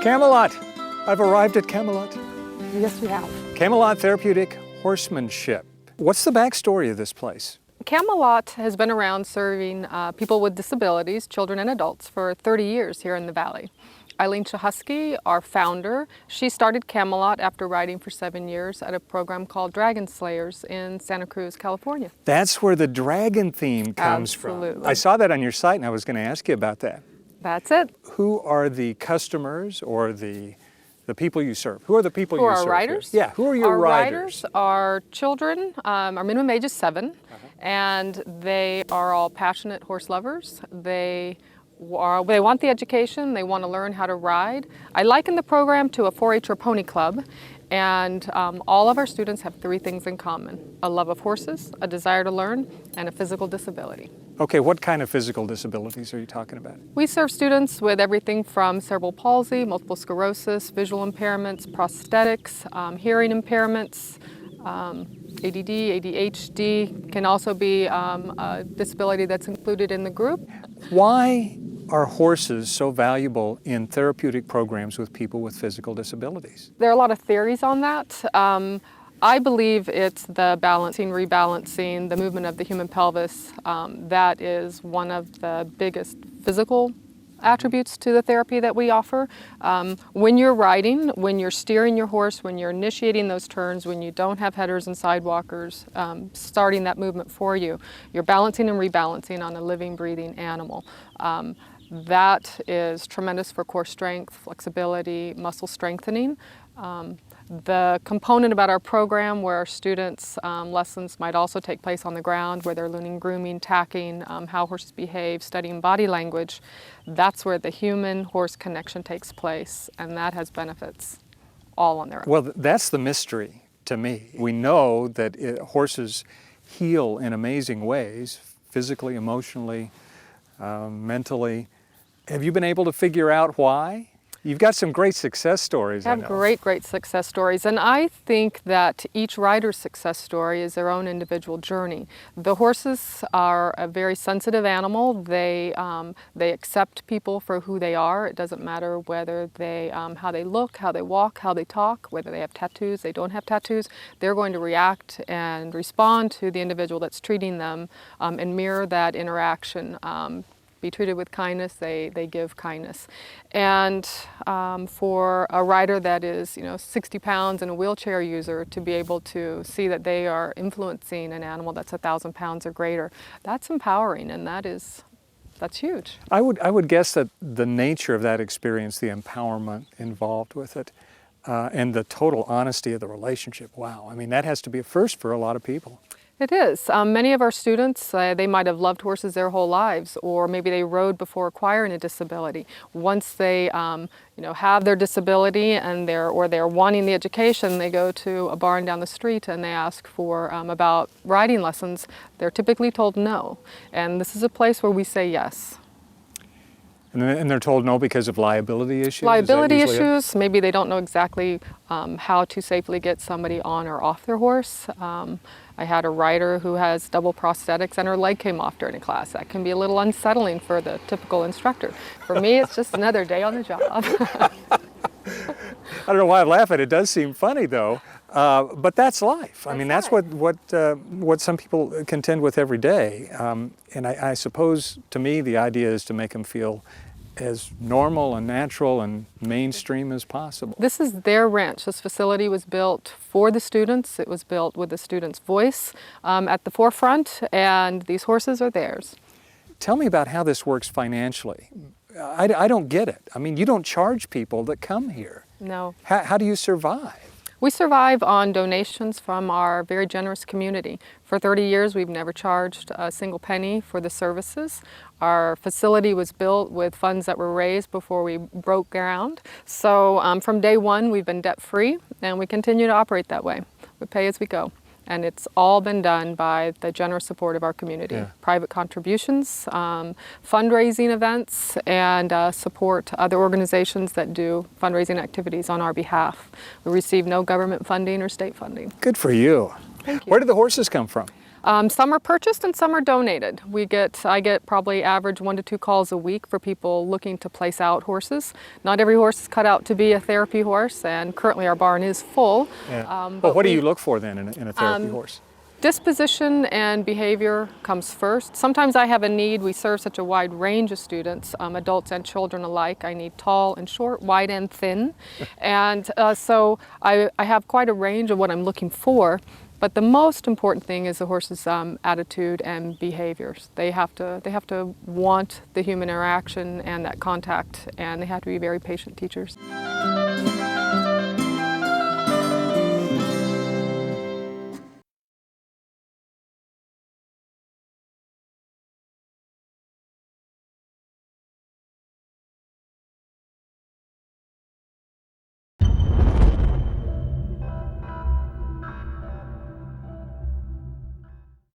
Camelot! I've arrived at Camelot. Yes, we have. Camelot Therapeutic Horsemanship. What's the backstory of this place? Camelot has been around serving people with disabilities, children and adults, for 30 years here in the Valley. Eileen Chahusky, our founder, she started Camelot after riding for 7 years at a program called Dragon Slayers in Santa Cruz, California. That's where the dragon theme comes Absolutely. from. I saw that on your site and I was going to ask you about that. That's it. Who are the customers or the people you serve? Who are the people you serve? Who are riders? Yeah, who are your our riders? Are children. Our minimum age is 7, and they are all passionate horse lovers. They want the education, they want to learn how to ride. I liken the program to a 4-H or pony club, and all of our students have 3 things in common: a love of horses, a desire to learn, and a physical disability. Okay, what kind of physical disabilities are you talking about? We serve students with everything from cerebral palsy, multiple sclerosis, visual impairments, prosthetics, hearing impairments, ADD, ADHD, can also be a disability that's included in the group. Why are horses so valuable in therapeutic programs with people with physical disabilities? There are a lot of theories on that. I believe it's the balancing, rebalancing, the movement of the human pelvis. That is one of the biggest physical attributes to the therapy that we offer. When you're riding, when you're steering your horse, when you're initiating those turns, when you don't have headers and sidewalkers starting that movement for you, you're balancing and rebalancing on a living, breathing animal. That is tremendous for core strength, flexibility, muscle strengthening. The component about our program where our students' lessons might also take place on the ground, where they're learning grooming, tacking, how horses behave, studying body language, that's where the human-horse connection takes place, and that has benefits all on their own. Well, that's the mystery to me. We know that horses heal in amazing ways, physically, emotionally, mentally. Have you been able to figure out why? You've got some great success stories. I have great success stories, and I think that each rider's success story is their own individual journey. The horses are a very sensitive animal. They accept people for who they are. It doesn't matter whether how they look, how they walk, how they talk, whether they have tattoos, they don't have tattoos. They're going to react and respond to the individual that's treating them and mirror that interaction. Be treated with kindness, they give kindness. And for a rider that is 60 pounds and a wheelchair user, to be able to see that they are influencing an animal that's 1,000 pounds or greater, that's empowering, and that's huge. I would guess that the nature of that experience, the empowerment involved with it, and the total honesty of the relationship, wow, I mean, that has to be a first for a lot of people. It is. Many of our students, they might have loved horses their whole lives, or maybe they rode before acquiring a disability. Once they have their disability and they're wanting the education, they go to a barn down the street and they ask for about riding lessons. They're typically told no, and this is a place where we say yes. And they're told no because of liability issues? Liability issues. Maybe they don't know exactly how to safely get somebody on or off their horse. I had a rider who has double prosthetics and her leg came off during a class. That can be a little unsettling for the typical instructor. For me, it's just another day on the job. I don't know why I laugh at it. It does seem funny, though. But that's life. I mean, that's what some people contend with every day. And I suppose, to me, the idea is to make them feel as normal and natural and mainstream as possible. This is their ranch. This facility was built for the students. It was built with the students' voice at the forefront, and these horses are theirs. Tell me about how this works financially. I don't get it. I mean, you don't charge people that come here. No. How do you survive? We survive on donations from our very generous community. For 30 years, we've never charged a single penny for the services. Our facility was built with funds that were raised before we broke ground. So from day one, we've been debt-free, and we continue to operate that way. We pay as we go. And it's all been done by the generous support of our community. Yeah. Private contributions, fundraising events, and support other organizations that do fundraising activities on our behalf. We receive no government funding or state funding. Good for you. Thank you. Where did the horses come from? Some are purchased and some are donated. I get probably average 1 to 2 calls a week for people looking to place out horses. Not every horse is cut out to be a therapy horse, and currently our barn is full. Yeah. But what do you look for then in a therapy horse? Disposition and behavior comes first. Sometimes I have a need. We serve such a wide range of students, adults and children alike. I need tall and short, wide and thin. And so I have quite a range of what I'm looking for. But the most important thing is the horse's attitude and behaviors. They have to want the human interaction and that contact, and they have to be very patient teachers.